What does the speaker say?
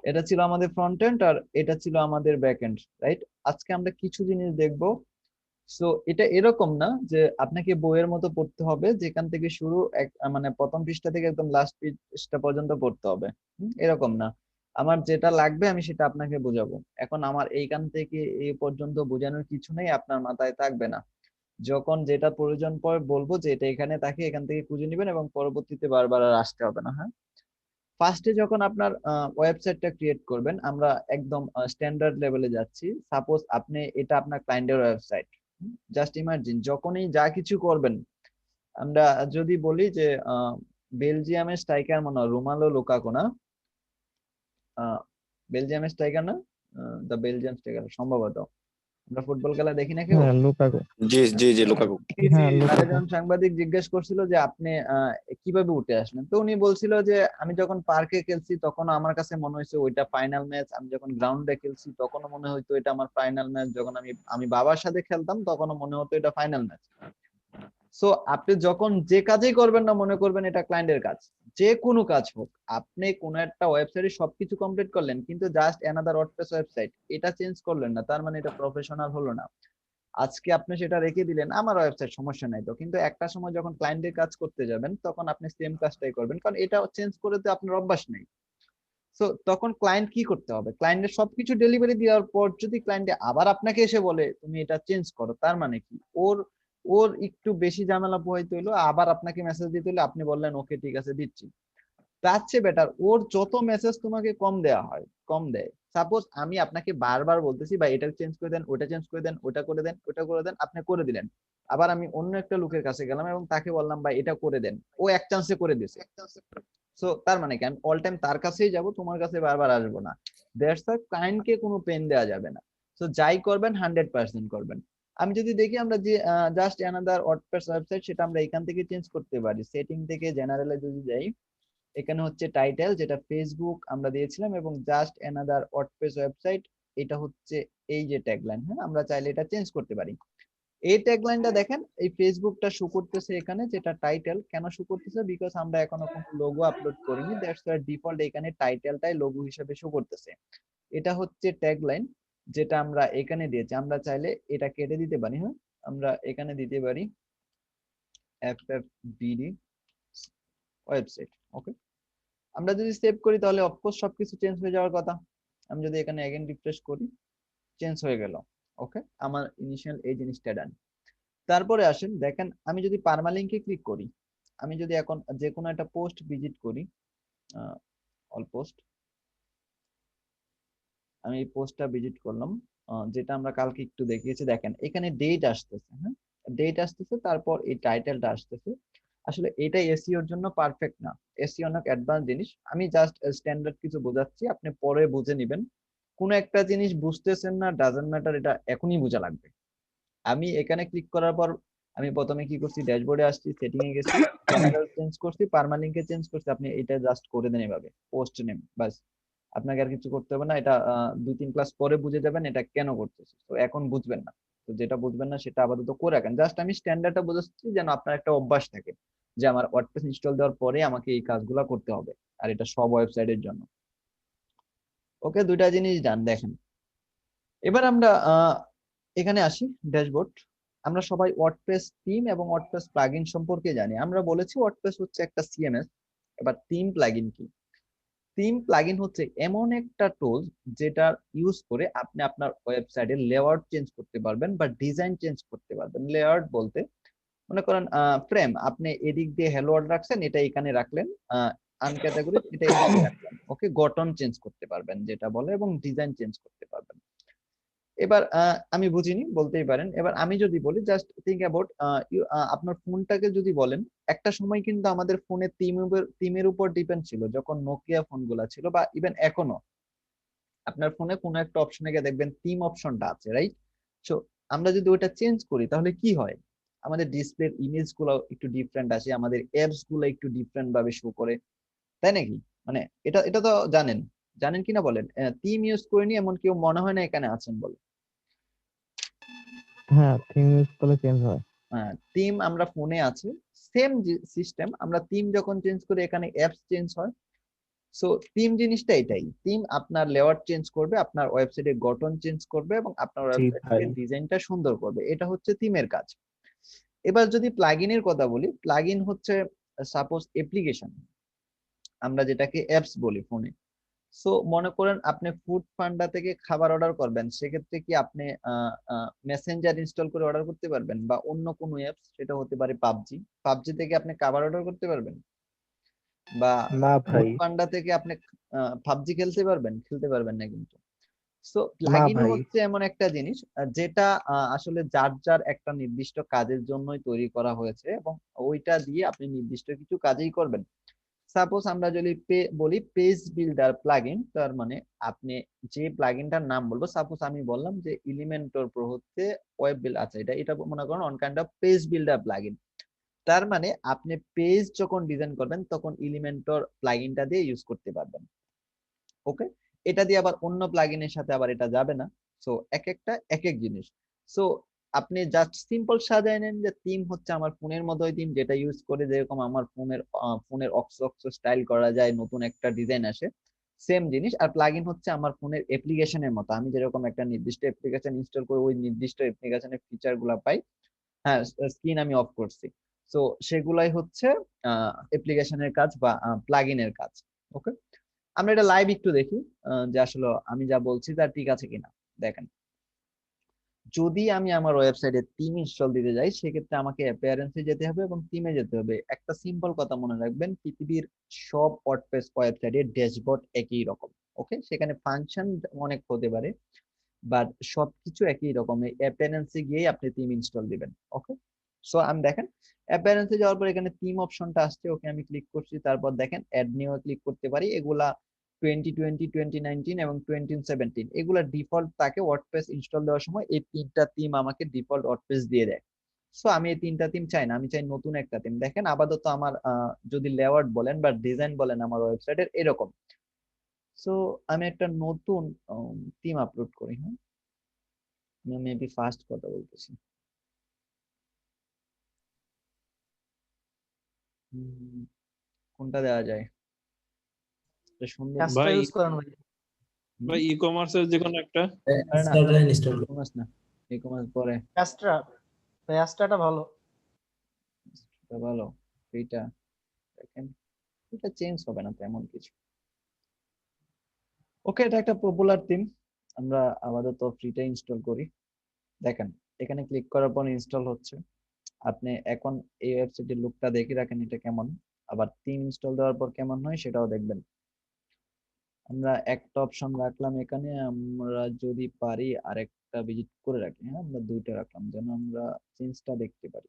এটা ছিল আমাদের ফ্রন্ট এন্ড আর এটা ছিল আমাদের ব্যাক এন্ড, রাইট? আজকে আমরা কিছু জিনিস দেখবো। সো এটা এরকম না যে আপনাকে বইয়ের মতো পড়তে হবে, যেখান থেকে শুরু মানে প্রথম পৃষ্ঠা থেকে একদম লাস্ট পৃষ্ঠা পর্যন্ত পড়তে হবে। এরকম না। আমার যেটা লাগবে আমি সেটা আপনাকে বোঝাবো। এখন আমার এইখান থেকে এই পর্যন্ত বোঝানোর কিছু নেই, আপনার মাথায় থাকবে না। যখন যেটা প্রয়োজন পড়ে বলবো যে এটা এখানে থাকে, এখান থেকে খুঁজে নেবেন এবং পরবর্তীতে বারবার আর আসতে হবে না। হ্যাঁ, ফার্স্টে যখন আপনার ওয়েবসাইটটা ক্রিয়েট করবেন, আমরা একদম স্ট্যান্ডার্ড লেভেলে যাচ্ছি। সাপোজ আপনি এটা আপনার ক্লায়েন্টের ওয়েবসাইট। জাস্ট ইমাজিন যখনই যা কিছু করবেন, আমরা যদি বলি যে বেলজিয়ামের স্ট্রাইকার মনে হয় রোমালো লুকাকু না? আহ, বেলজিয়ামের স্ট্রাইকার না? দ্য বেলজিয়াম স্ট্রাইকার সম্ভবত। আমরা ফুটবল খেলা দেখি না কেউ। হ্যাঁ, লুকাকু। জি জি জি, লুকাকু। হ্যাঁ, তার লুকাকু। একজন সাংবাদিক জিজ্ঞেস করছিল যে আপনি কিভাবে উঠে আসলেন, তো উনি বলছিল যে আমি যখন পার্কে খেলছি তখন আমার কাছে মনে হয়েছে ওইটা ফাইনাল ম্যাচ, আমি যখন গ্রাউন্ডে খেলছি তখনও মনে হইতো এটা আমার ফাইনাল ম্যাচ, যখন আমি আমি বাবার সাথে খেলতাম তখনও মনে হতো এটা ফাইনাল ম্যাচ। সো আপনি যখন যে কাজই করবেন না মনে করবেন এটা ক্লায়েন্টের কাজ। যে কোনো কাজ হোক, আপনি কোনো একটা ওয়েবসাইটে সবকিছু কমপ্লিট করলেন কিন্তু জাস্ট অ্যানাদার ওয়ার্ডপ্রেস ওয়েবসাইট এটা চেঞ্জ করলেন না, তার মানে এটা প্রফেশনাল হলো না। আজকে আপনি সেটা রেখে দিলেন আমার ওয়েবসাইট, সমস্যা নাই তো, কিন্তু একটা সময় যখন ক্লায়েন্টের কাজ করতে যাবেন তখন আপনি সেম কাজটাই করবেন, কারণ এটা চেঞ্জ করে তো আপনার অভ্যাস নেই। তো তখন ক্লায়েন্ট কি করতে হবে, ক্লায়েন্টের সবকিছু ডেলিভারি দেওয়ার পর যদি ক্লায়েন্টে আবার আপনাকে এসে বলে তুমি এটা চেঞ্জ করো, তার মানে কি ওর ওর একটু বেশি ঝামেলা পোহাইতে হইলো, আবার আপনাকে মেসেজ দিতে হলো, আপনি বললেন ওকে ঠিক আছে দিচ্ছি। তার চেয়ে বেটার ওর যত মেসেজ তোমাকে কম দেওয়া হয় কম দেয়। সাপোজ আমি আপনাকে বারবার বলতেছি ভাই এটা চেঞ্জ করে দেন, ওটা চেঞ্জ করে দেন, ওটা করে দেন, ওটা করে দেন, আপনি করে দিলেন। আবার আমি অন্য একটা লোকের কাছে গেলাম এবং তাকে বললাম ভাই এটা করে দেন, ও এক চান্সে করে দিছে। সো তার মানে কি আমি অল টাইম তার কাছেই যাব, তোমার কাছে বারবার আসবো না। দ্যাটস আ ক্লায়েন্টকে কোনো পেন দেওয়া যাবে না। সো যাই করবেন 100% করবেন। আমি যদি দেখি আমরা যে জাস্ট অ্যানাদার ওয়ার্ডপ্রেস ওয়েবসাইট, সেটা আমরা এখান থেকে চেঞ্জ করতে পারি। সেটিং থেকে জেনারেলে যদি যাই, এখানে হচ্ছে টাইটেল যেটা ফেসবুক আমরা দিয়েছিলাম, এবং জাস্ট অ্যানাদার ওয়ার্ডপ্রেস ওয়েবসাইট এটা হচ্ছে এই যে ট্যাগলাইন। হ্যাঁ, আমরা চাইলে এটা চেঞ্জ করতে পারি। এই ট্যাগলাইনটা দেখেন, এই ফেসবুকটা শো করতেছে এখানে, যেটা টাইটেল কেন শো করতেছে, বিকজ আমরা এখনো কোনো লোগো আপলোড করিনি, দ্যাটস ওয়াই ডিফল্ট এখানে টাইটেলটাই লোগো হিসেবে শো করতেছে। এটা হচ্ছে ট্যাগলাইন যেটা আমরা এখানে দিয়েছি। আমরা চাইলে এটা কেটে দিতে পারি। হ্যাঁ, আমরা এখানে দিতে পারি FFBD ওয়েবসাইট। ওকে, আমরা যদি সেভ করি তাহলে অফকোর্স সবকিছু চেঞ্জ হয়ে যাওয়ার কথা। আমি যদি এখানে এগেন রিফ্রেশ করি, চেঞ্জ হয়ে গেল। ওকে, আমার ইনিশিয়াল এই জিনিসটা ডান। তারপরে আসেন দেখেন, আমি যদি পারমালিঙ্কে ক্লিক করি, আমি যদি এখন যে কোনো একটা পোস্ট ভিজিট করি, অল পোস্ট, আমি এই পোস্টটা ভিজিট করলাম, যেটা আমরা কালকে একটু দেখিয়েছি, দেখেন এখানে ডেট আসতেছে। হ্যাঁ, ডেট আসতেছে, তারপর এই টাইটেলটা আসতেছে। আসলে এটা এসইওর জন্য পারফেক্ট না, এসইও অনেক অ্যাডভান্স জিনিস। আমি জাস্ট স্ট্যান্ডার্ড কিছু বোঝাচ্ছি, আপনি পরে বুঝে নেবেন। কোনো একটা জিনিস বুঝতেছেন না, ডাজন্ট ম্যাটার, এটা এখনই বোঝা লাগবে। আমি এখানে ক্লিক করার পর আমি প্রথমে কি করছি, ড্যাশবোর্ডে আসছি, সেটিং এ গেছি, জেনারেল চেঞ্জ করছি, পার্মালিঙ্কে চেঞ্জ করছি। আপনি এটা জাস্ট করে দেন এভাবে, পোস্ট নেম, বাস। আপনাকে আর কিছু করতে হবে না। এটা 2-3 ক্লাস পরে বুঝে যাবেন এটা কেন করতেছি, তো এখন বুঝবেন না। তো যেটা বুঝবেন না সেটা আপাতত করে রাখেন। জাস্ট আমি স্ট্যান্ডার্ডটা বোঝাচ্ছি যেন আপনার একটা অভ্যাস থাকে যে আমার ওয়ার্ডপ্রেস ইনস্টল দেওয়ার পরে আমাকে এই কাজগুলো করতে হবে, আর এটা সব ওয়েবসাইটের জন্য। ওকে, দুইটা জিনিস ডান। দেখেন এবার আমরা এখানে আসি, ড্যাশবোর্ড। আমরা সবাই ওয়ার্ডপ্রেস থিম এবং ওয়ার্ডপ্রেস প্লাগইন সম্পর্কে জানি। আমরা বলেছি ওয়ার্ডপ্রেস হচ্ছে একটা সিএমএস। এবার থিম প্লাগইন কি? থিম প্লাগইন হচ্ছে এমন একটা টুল যেটা ইউজ করে আপনি আপনার ওয়েবসাইটের লেআউট চেঞ্জ করতে পারবেন বা ডিজাইন চেঞ্জ করতে পারবেন। লেআউট বলতে মনে করেন ফ্রেম, আপনি এদিক দিয়ে হ্যালো ওয়ার্ল্ড রাখছেন, এটা এখানে রাখলেন, আনক্যাটাগরি এটা এদিকে রাখলেন। ওকে, গঠন চেঞ্জ করতে পারবেন যেটা বলে, এবং ডিজাইন চেঞ্জ করতে পারবেন। এবার আমি বুঝিনি, বলতেই পারেন। এবার আমি যদি বলি, জাস্ট থিঙ্ক অ্যাবাউট আপনার ফোনটাকে যদি বলেন, একটা সময় কিন্তু আমাদের ফোনে থিমের উপর ডিপেন্ড ছিল, যখন নোকিয়া ফোনগুলা ছিল, বা ইভেন এখনো আপনার ফোনে কোনো একটা অপশনে গিয়ে দেখবেন থিম অপশনটা আছে, রাইট? সো আমরা যদি ওটা চেঞ্জ করি তাহলে কি হয়, আমাদের ডিসপ্লের ইমেজ গুলো একটু ডিফারেন্ট আসে, আমাদের অ্যাপস গুলো একটু ডিফারেন্ট ভাবে শো করে, তাই নাকি? মানে এটা এটা তো জানেন, জানেন কিনা বলেন। থিম ইউজ করিনি এমন কেউ মনে হয় না এখানে আছেন বলে। হ্যাঁ, থিম ইউজ করলে চেঞ্জ হয়। থিম আমরা ফোনে আছে, সেম সিস্টেম, আমরা থিম যখন চেঞ্জ করি এখানে অ্যাপস চেঞ্জ হয়। সো থিম জিনিসটা এটাই, থিম আপনার লেআউট চেঞ্জ করবে, আপনার ওয়েবসাইটের গঠন চেঞ্জ করবে এবং আপনার জি ভাই। ওয়েবসাইটের ডিজাইনটা সুন্দর করবে, এটা হচ্ছে থিমের কাজ। এবার যদি প্লাগইনের কথা বলি, প্লাগইন হচ্ছে সাপোজ অ্যাপ্লিকেশন, আমরা যেটাকে অ্যাপস বলি ফোনে। সো মনে করেন আপনি ফুড পান্ডা থেকে খাবার অর্ডার করবেন, সেক্ষেত্রে কি আপনি মেসেঞ্জার ইনস্টল করে অর্ডার করতে পারবেন, বা অন্য কোনো অ্যাপস, সেটা হতে পারে পাবজি, পাবজি থেকে আপনি খাবার অর্ডার করতে পারবেন, বা না ফুড ভাই। পান্ডা থেকে আপনি পাবজি খেলতে পারবেন? খেলতে পারবেন না কিন্তু। সো না প্লাগইনও ভাই। হচ্ছে এমন একটা জিনিস যেটা আসলে যার যার একটা নির্দিষ্ট কাজের জন্যই তৈরি করা হয়েছে, এবং ওইটা দিয়ে আপনি নির্দিষ্ট কিছু কাজেই করবেন। সাপোজ আমরা যদি বলি পেজ বিল্ডার প্লাগইন, তার মানে আপনি যে প্লাগইনটার নাম বলবো, সাপোজ আমি বললাম যে এলিমেন্টর প্রো হচ্ছে ওয়েব বিল্ড, আচ্ছা এটা মনে করেন on kind of page builder plugin. তার মানে আপনি পেজ যখন ডিজাইন করবেন তখন এলিমেন্টর প্লাগইনটা দিয়ে ইউজ করতে পারবেন। ওকে, এটা দিয়ে আবার অন্য প্লাগইনের সাথে আবার এটা যাবে না। সো এক একটা এক এক জিনিস। সো আপনি জাস্ট সিম্পল সাজায় নেন যে থিম হচ্ছে আমার ফোনের মতোই থিম, যেটা ইউজ করে যেরকম আমার ফোনের অক্স অক্স স্টাইল করা যায়, নতুন একটা ডিজাইন আসে, সেম জিনিস। আর প্লাগইন হচ্ছে আমার ফোনের অ্যাপ্লিকেশনের মতো, আমি যেরকম একটা নির্দিষ্ট অ্যাপ্লিকেশন ইনস্টল করে ওই নির্দিষ্ট অ্যাপ্লিকেশনের ফিচার গুলা পাই। হ্যাঁ, স্ক্রিন আমি অফ করছি, সো সেগুলাই হচ্ছে অ্যাপ্লিকেশনের কাজ বা প্লাগইনের কাজ। ওকে, আমরা এটা লাইভ একটু দেখি যে আসলে আমি যা বলছি তা ঠিক আছে কিনা। দেখেন, যদি আমি আমার ওয়েবসাইটে থিম ইনস্টল দিতে যাই, সেক্ষেত্রে আমাকে অ্যাপিয়ারেন্সে যেতে হবে এবং থিমে যেতে হবে। একটা সিম্পল কথা মনে রাখবেন, পৃথিবীর সব ওয়ার্ডপ্রেস ওয়েবসাইটের ড্যাশবোর্ড একই রকম। ওকে, সেখানে ফাংশন অনেক হতে পারে, বাট সবকিছু একই রকম। অ্যাপিয়ারেন্সে গিয়ে আপনি থিম ইনস্টল দিবেন। ওকে, সো আমি দেখেন অ্যাপিয়ারেন্সে যাওয়ার পর এখানে থিম অপশনটা আসছে, ওকে আমি ক্লিক করছি, তারপর দেখেন অ্যাড নিউ ক্লিক করতে পারি। এগুলা 2020, 2019 এবং 2017 এগুলা ডিফল্ট থাকে ওয়ার্ডপ্রেস ইনস্টল দেওয়ার সময়, এই তিনটা থিম আমাকে ডিফল্ট ওয়ার্ডপ্রেস দিয়ে দেয়। সো আমি এই তিনটা থিম চাই না, আমি চাই নতুন একটা থিম। দেখেন আপাতত আমার যদি লেআউট বলেন বা ডিজাইন বলেন আমার ওয়েবসাইটের এরকম। সো আমি একটা নতুন থিম আপলোড করি। হ্যাঁ, মেবি ফাস্ট কথা বলতেছি। কোনটা দেওয়া যায়, একটা সুন্দর ভাই ইউজ করেন ভাই। ভাই ই কমার্সের যে কোনো একটা আরে না, ইনস্টাগ্রাম ইনস্টল ই-কমার্স না, ই-কমার্স পরে। অ্যাস্ট্রা, ভাই অ্যাস্ট্রাটা ভালো। এটা ভালো, এইটা দেখেন, এটা চেঞ্জ হবে না তেমন কিছু। ওকে, এটা একটা পপুলার থিম, আমরা আপাতত ফ্রিটা ইনস্টল করি। দেখেন এখানে ক্লিক করার পর ইনস্টল হচ্ছে। আপনি এখন এই ওয়েবসাইটের লুকটা দেখে রাখেন এটা কেমন, আবার থিম ইনস্টল দেওয়ার পর কেমন হয় সেটাও দেখবেন। আমরা একটা অপশন রাখলাম এখানে, আমরা যদি পারি আরেকটা ভিজিট করে রাখি। হ্যাঁ, আমরা দুইটা রাখলাম যেন আমরা চেঞ্জটা দেখতে পারি।